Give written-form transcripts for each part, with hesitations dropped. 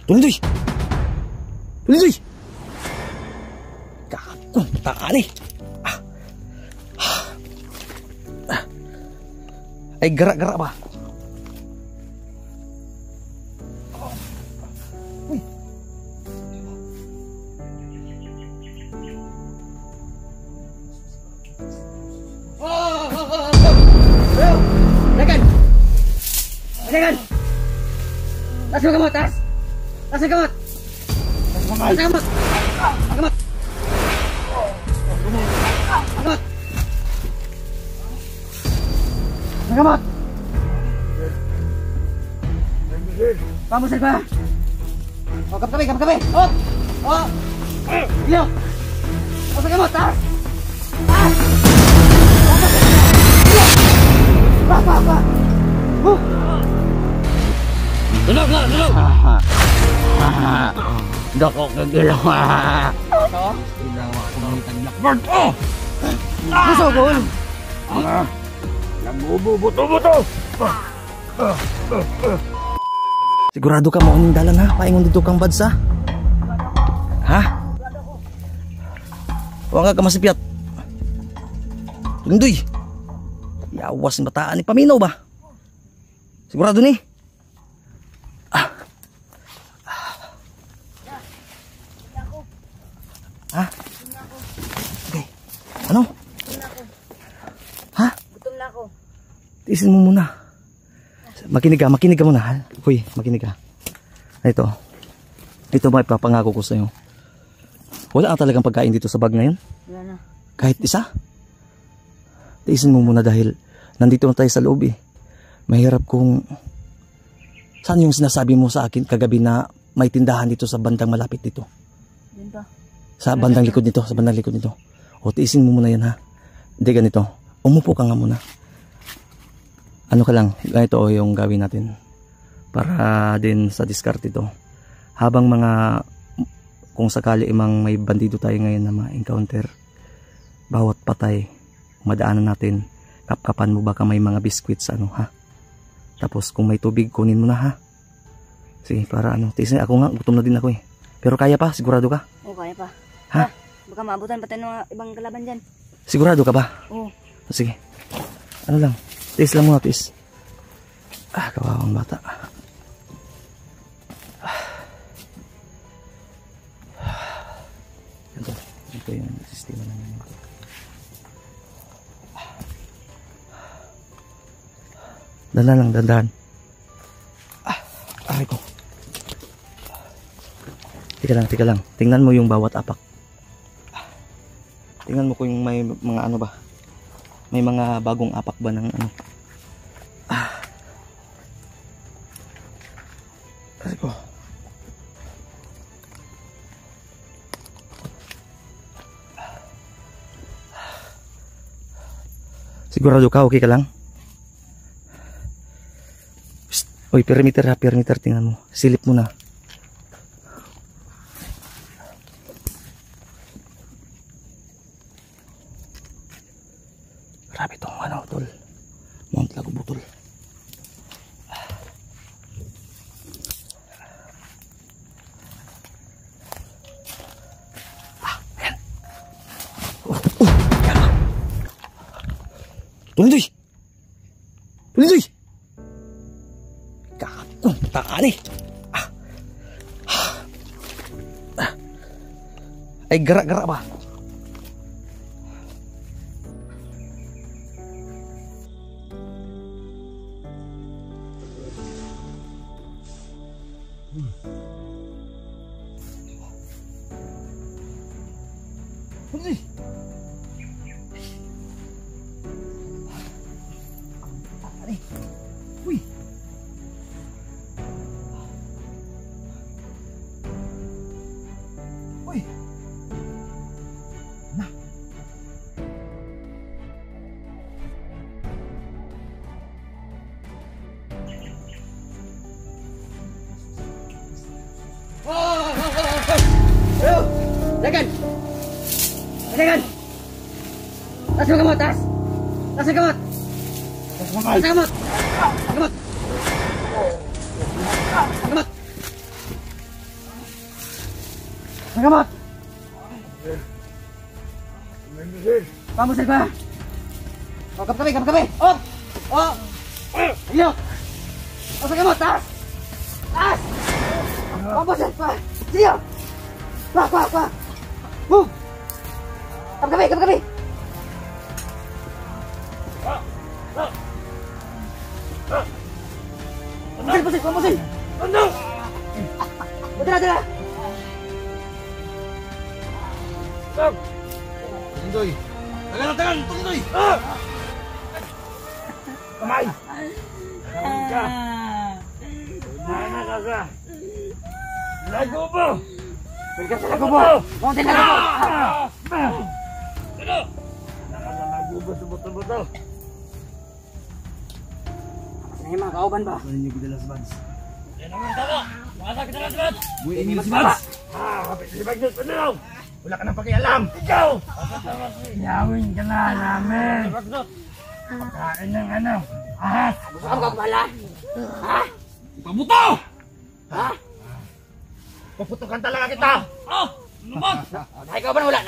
Tulindoy! Tulindoy! Kakong taan eh. Ay, gara-gara ba? Uy! Lagan! Lagan! Tas mo kamot, tas! Tas mo kamot! Tas mo kamot! Tas mo kamot! Kamot! Kamot! Kamot! Vamos, Alba! Oh, kap kami! Oh! Oh! Ilo! Tas mo kamot, tas! Tas! Pa! Dulog! Dako kagilaw. Ito? Ginawa ko ng taglakbard. Oh! Masugol! Nagbubuto-buto! Sigurado ka mauning dalan ha? Paingon dito kang badsa? Ha? Huwag ka masipyat. Tundoy! Yawas ng bataan ni paminaw ba? Sigurado ni? Ha? Okay. Ano? Ha? Gutom na ako. Tiisin mo muna. Makinig ka muna. Hoy, makinig ka. Ito ba ipapangako ko sa'yo? Wala ang talagang pagkain dito sa bag na yun? Wala na. Kahit isa? Tiisin mo muna dahil nandito na tayo sa loob eh. Mahirap kung... Saan yung sinasabi mo sa akin kagabi na may tindahan dito sa bandang malapit dito? Diyan pa. Sa bandang likod nito, O, tiisin mo muna yan ha. Hindi ganito. Umupo ka nga muna. Ano ka lang, ganito o yung gawin natin. Para din sa discard ito. Habang kung sakali imang may bandido tayo ngayon na ma-encounter, bawat patay, madaanan natin, kapkapan mo baka may mga biskwits ha. Tapos kung may tubig, kunin mo na ha. Sige, para tiisin. Ako nga, gutom na din ako eh. Pero kaya pa, sigurado ka? Oo, kaya pa. Ha? Baka maabutan pa tayo ng ibang kalaban dyan. Sigurado ka ba? Oo. Sige. Ano lang, tiis lang muna, tiis. Kawawang bata. Ito yung sistema namin. Dandan. Aray ko. Tika lang. Tingnan mo yung bawat apak. Tingnan mo kung may mga ba. May mga bagong apak ba ng Aray ko. Sigurado ka, okay ka lang? Psst. Uy, perimeter tingnan mo. Silip mo na. Grabe itong tol. Mount Lagubutol. Ayan. Tulindoy! Kakong taan eh. Ay, gara-gara ba? Uy! Uy! Na! Lagan! Lagan! Tas mo kamot, tas! Tas mo kamot! Tas mo kamot! Kamot! Nagamot! Pamusal pa! O, kap-kapi, kap-kapi! O! O! Ayok! O, sa gamot, taas! Taas! Pamusal pa! Sige! Kwa! Move! Kap-kapi, kap-kapi! Pamusil! Ano? Dala! Tulindoy! Tagal! Tulindoy! Kamay! Kamay ka! Mana ka ka! Lago mo! Balikan sa lago mo! Mountain lago mo! Ano? Nakalago mo sa buto-buto! Kasi na yung mga kauban ba? Ano niyo gidalas, Mads? Yan naman tama! Masa kita lang, Mads! Buhay niyo si Mads! Kapit si Magnus! Ano? Wala ka nang pakialam! Ikaw! Yawin ka na namin! Pagkain ng ano? Ahas! Gusto ka magkakabala? Ha? Pabuto! Ha? Puputukan talaga kita! Oh! Lumot! Nakikauban wala!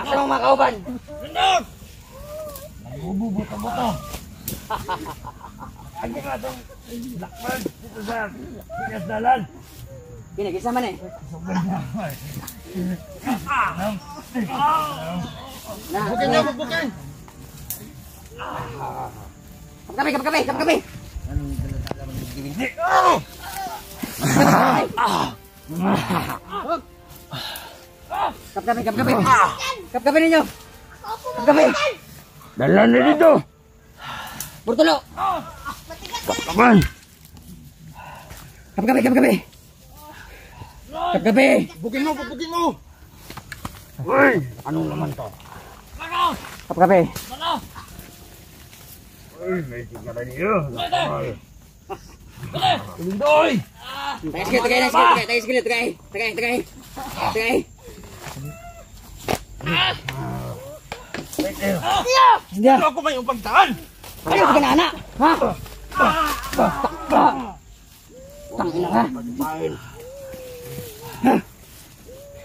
Asa mga mga kauban? Lindog! Nagbubuto-buto! Ano nga itong lakman dito sa Pinas Dalan? Pinag-isa man eh. Bukin! Kap-kapi! Anong daladala mo ng giwing? Kap-kapi! Kap-kapi ninyo! Kap-kapi! Dalan na dito! Burtulo! Kapkapan! Kap-kapi! Bukin mo! Uy! Anong naman to? Kap-kapi! Uy, may tingala niyo! Tulindoy! Tagay! Hindi Ano ako may pagdaan? Ayaw ka na, anak! Ha? Tangina ka!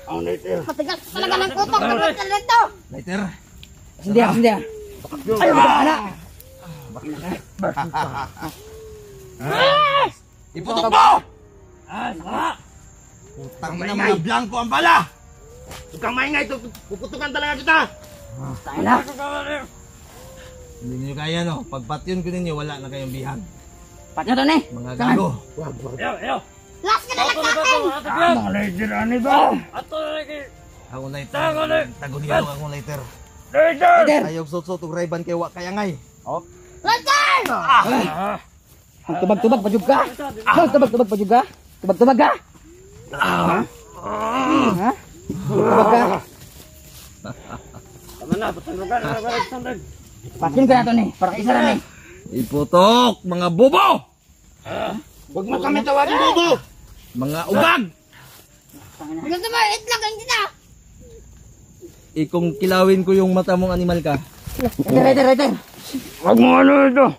Ang naiter! Matigas talaga ng kutok ng talento. Naiter! Hindi! Ayaw ka na, anak! Iputok mo! Putang ina mga blanco ang bala! Huwag kang maingay! Puputukan talaga kita! Tangina! Hindi nyo kaya no? Pagpatyon ko ninyo, wala na kayong bihag. Pat nyo to ni! Mga gago! Last ka na lang sa akin. Mga later, ano ba? Ako later. Taguniyo akong later. Leader! Ayog sot-sot ug rayban kay wa kaya ngay. Later! Tubag-tubag pa jud ka! Tubag-tubag pa jud ka! Tubag-tubag ka! Ha? Tubag ka! Patin ka na to ni! Para isa na ni! Iputok mga bobo! Huwag mo kami tawagin bobo! Mga ugag! Gusto mo, itlog ang kita. Kung kilawin ko yung mata mong animal ka. Rider! Huwag mo ano ito.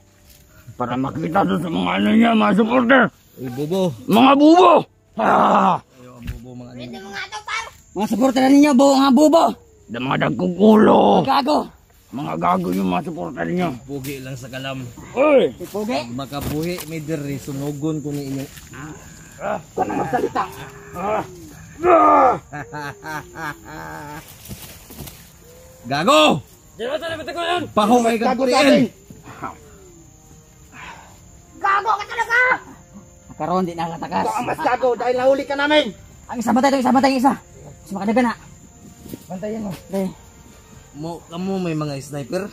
Para makita doon sa mga ano niya, mga supporter. Uy bobo! Mga bubo! Ayaw ang bobo mga animal. Pwede mo nga ito, par. Mga supporter na ninyo, mga bubo! Da mga dagkukulo. Gago! Mga gago yung mga supporter niyo. Pugi lang sa kalam. Uy! Pugi! Makabuhi may diri sunugon ko ni inyo. Ka na magsalita! Gago! Pahungay kang kuriin! Gago ka talaga. Karon di nakatakas. Ito ang mas gago dahil nahuli ka namin! Ang isa matay, yung isa. Mas makadaga na. Bantayan mo. Okay. Kamu may mga sniper?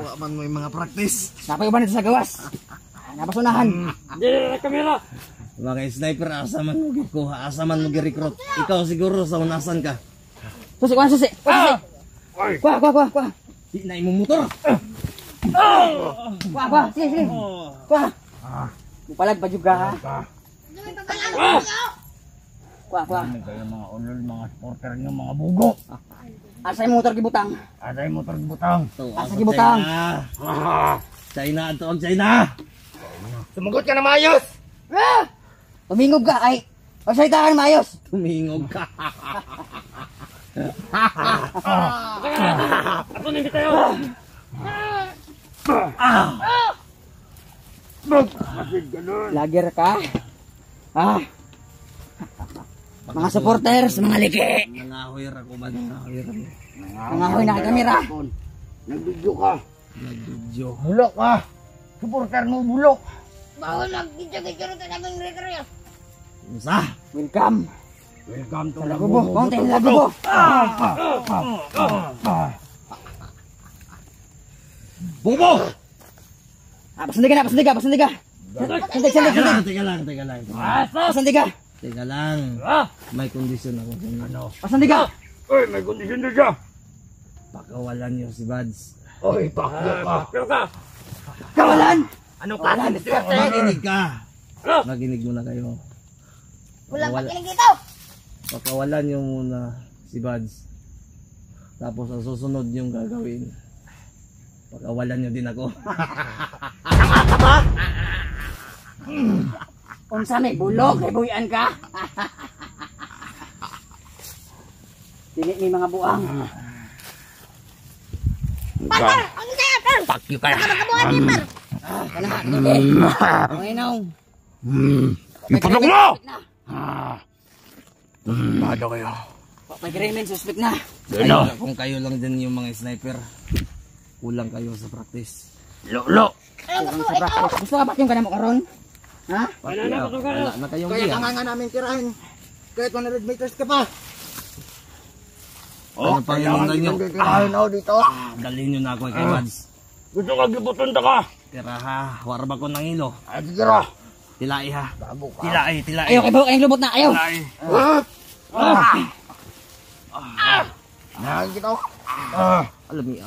Wa man mo yung mga practice. Napayuban ito sa gawas. Napasunahan. Mga sniper, asa man mo gikuha, asa man mo gi-recruit. Ikaw siguro sa unasan ka. Susi. Kuha. Di na imo motor. Kuha. Sige. Kuha. Mupalag pa juga ha. Gusto mo ipapalang ko. Kuha. Kayo mga ulol, mga supporter niyo, mga bugo. Asa yung motor gibutang. Ada yung motor butang. Asa gibutang. China, ito ang China. Sumagot ka na maayos. Tumingog ka ay. Magsalita ka na maayos. Tumingog ka. Ako na hindi tayo. Bakit ganun? Lager ka. Mga supporters, mga liki. Nangahoy ra ko ba? Nangahoy ra. Nangahoy na kay kamera. Nagvideo ka. Nagvideo. Bulok ka. Supporter mo bulok. Bawal nag-gidyo-gidyo rin tayo ng rekaryo. Isa. Welcome. Welcome to Lagubo. Konti lagubo. Bubo! Pasandig ka. Sandig. Teka lang. Pasandig ka. Teka lang. May kondisyon ako sa inyo. Pasandig ka. Uy, may kondisyon din siya. Pakawalan niyo si Bads. Uy, pakyo ka. Kawalan. Anong klase ni Swerte? Makinig ka. Makinig muna kayo. Walang pakinig dito. Pakawalan niyo muna si Bads. Tapos ang susunod yung gagawin. Pakawalan niyo din ako. Unsa may bulog, kay buyan ka. Dili ni mga buang. Par! Ang saya, par! Pakyo ka. Magkabuhan niya, par! Okay now. Ipatok mo! Bado kayo. May krimen, suspect na. Kayo, kung kayo lang din yung mga sniper, kulang kayo sa practice. Lo! Kulang sa practice. Gusto ka ba yung ganamo karon? Ha? Wala na kayong Kaya biya. nga namin tirahin. Kahit 100 meters ka pa. Ano pang inundan nyo? Tirahin ako dito. Dalhin nyo na ako kay Bads. Gusto ka gibuton ka. Tira ha, warba ko ng ilo. Ay, siguro. Tilai ha. Tilai. Ayaw kay buhok, ayong lubot na. Ayaw. Nakikita ko. Alam niyo,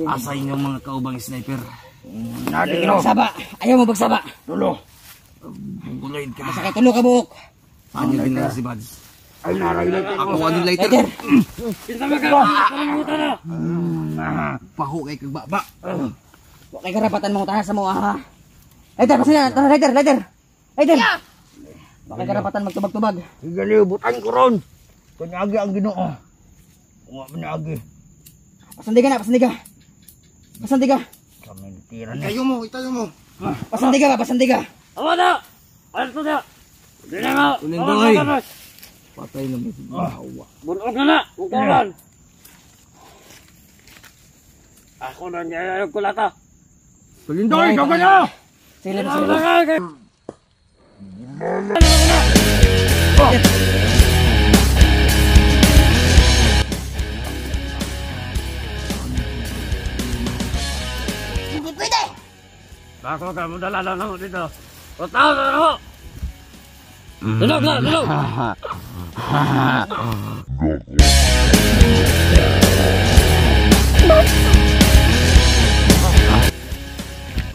asay nyo mga kaubang sniper. Magsaba. Ayaw mo magsaba. Tulo. Guloid ka. Masakit tulo ka buhok. Ano yung binigay si Bads? Ay, naraglag Ako ano lighter? Lighter. Paho kay kagbaba. Huwag kay karapatan mong tahan sa mga ha. Lighter, pasin na. Lighter. Lighter. Huwag kay karapatan magtubag-tubag. Sige, libutan ko ron. Kunyagi ang ginoo. Kuha pinagi. Pasandig ka. Sa mentira na. Itayo mo. Pasandig ka. Awa na! Ano to na? Hindi na nga! Tuling doy. Patay na mo si Bawa. Bunog na na! Ukaran! Ako na niya yung kulata. Tulindoy, ikaw ka na! Sige. Hindi pwede! Ako ka mo dalala na mo dito. O tao na ako! Tulog na!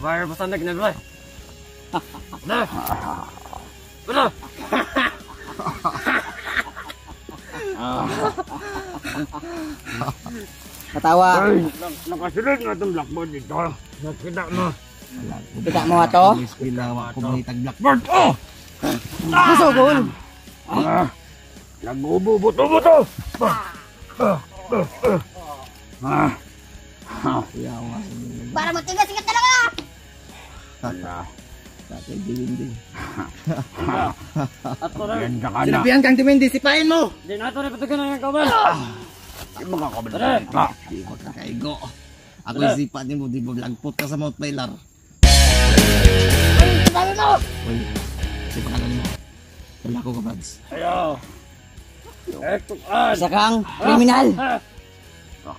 Fire pa sandag na bro. Wala! Katawa. Ay! Nakasunod nga itong blackboard dito. Nakita mo. Kita mo ato. Eskwela ko mahitag blackboard. Masugol. Nag-ubo-buto-buto! Para matigas-tigas talaga! Tatay din. At ko rin. Sinabihan kang tumindi, sipain mo. Di na ito rin patugan ng kabal. Di mo kakaigo. Ako isipan ni mo, di mo lagpot ka sa Mount Bailar. Ay, sabi mo! Uy, sipakan mo. Wala ko ka, Bads. Ayaw. Ektukan. Isa kang kriminal.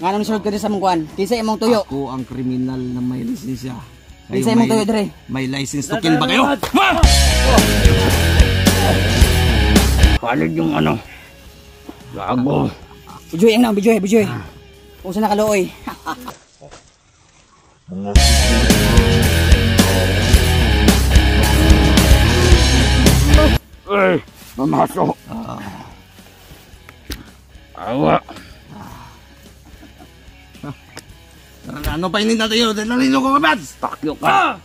Nga nang sunod ka din sa mong kuhan. Kinsa imong tuyo. Ako ang kriminal na may lisensya. Kinsa imong tuyo dire. May license to kill ba kayo? Palit yung ano. Gago. Bijoy ang nang, bijoy. Kung saan nakalooy. Ay, mamaso. Awa. Ano pa hindi natin yun? Nalino ko ka, Bads! Takyo ka.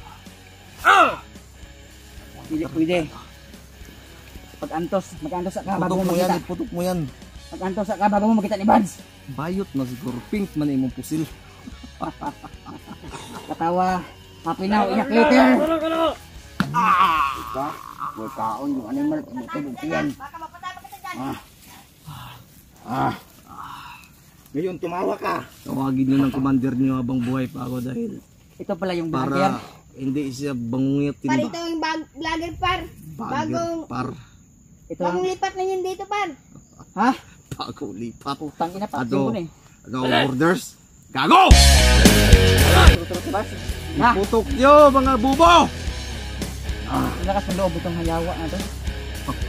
Hindi pwede. Pag-antos sa ka bago Putok mo mo yan, makita. putok mo yan. Pag-antos sa ka bago mo makita ni Bads. Bayot na siguro, pink man imong pusil. Katawa, mapinaw, iyak later. May kaon yung animal. Tumutubog yan. Baka mapatay pa kita dyan. Ngayon tumawa ka. Tawagin nyo ng commander nyo habang buhay pa ako dahil Ito pala yung vlogger. para hindi siya bangungit Par, din ito yung vlogger, par. Bagong, par. Ito bagong ang, lipat na yun dito, par. ha? Bago lipat. Putang ina, Ado. patin ko na eh. Ano orders? Gago! Turo-turo si Bads. Ha? Putok nyo mga bubo! Lakas ng loob itong hayawa na to.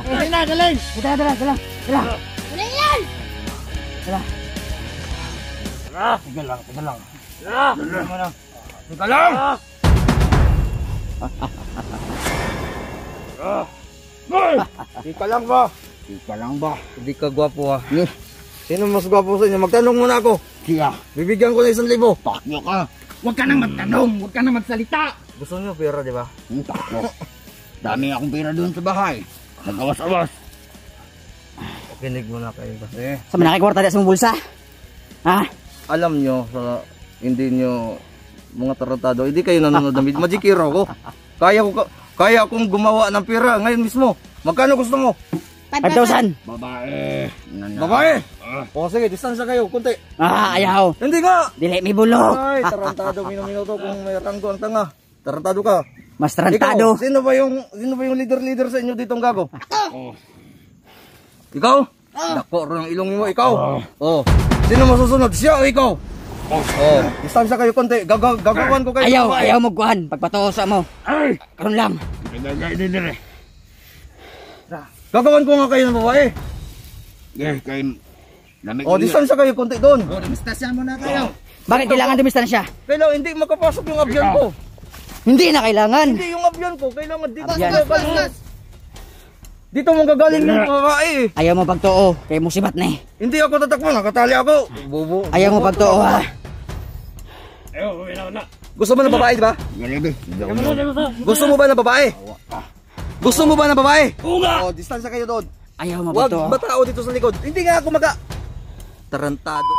Dali na, dali. Dala. Ano yan? Tiga lang. Tiga lang. Tika lang ba? Ika lang ba? Hindi ka gwapo ha. Sino mas gwapo sa inyo? Magtanong muna ako. Siya. Bibigyan ko na 1,000. Takyo ka. Huwag ka nang magtanong. Huwag ka nang magsalita. Gusto nyo pera, di ba? Takyo. Dami akong pera doon sa bahay. Nagawas-awas. Kinig mo na kayo kasi. Sa manaki kwarta sa mong bulsa. Ha? Alam nyo, sa hindi nyo mga tarantado, hindi kayo nanonood ng video. Magic hero ko. Kaya akong gumawa ng pera ngayon mismo. Magkano gusto mo? 5,000. Babae. Babae! O sige, distansya kayo, kunti. Ayaw. Hindi nga! Dili may bulok. Ay, tarantado, minuto kung may ranggo ang tanga. Tarantado ka. Mas tarantado. Ikaw, sino ba yung leader sa inyo ditong gago? Ikaw? Dako rin ang ilong mo, ikaw. Oh. Sino masusunod? Siya o ikaw? Oh. Distansya kayo konti. Gagawan ko kayo. Ayaw mo kuhan. Pagpatuosa mo. Ay! Karon lang. Dire. Gagawan ko nga kayo ng babae. Yes, kayo. Lamig Oh, distansya kayo konti doon. Distasya mo na kayo. Bakit kailangan dumistansya? Kailangan hindi makapasok yung abyan ko. Hindi na kailangan. Hindi yung abyan ko. Kailangan dito. Abyan. Dito mong gagaling yung babae. Ayaw mo pagtuo. Kaya musibat na eh. Hindi ako tatakbo. Nakatali ako. Bobo. Ayaw mo pagtuo ha. Ayaw, uwi na. Gusto mo ng babae, di ba? Galibi. Gusto mo ba ng babae? Gusto mo ba ng babae? Uga! Oh, distansya kayo doon. Ayaw mo Wag pagtuo. matao dito sa likod. Hindi nga ako tarantado.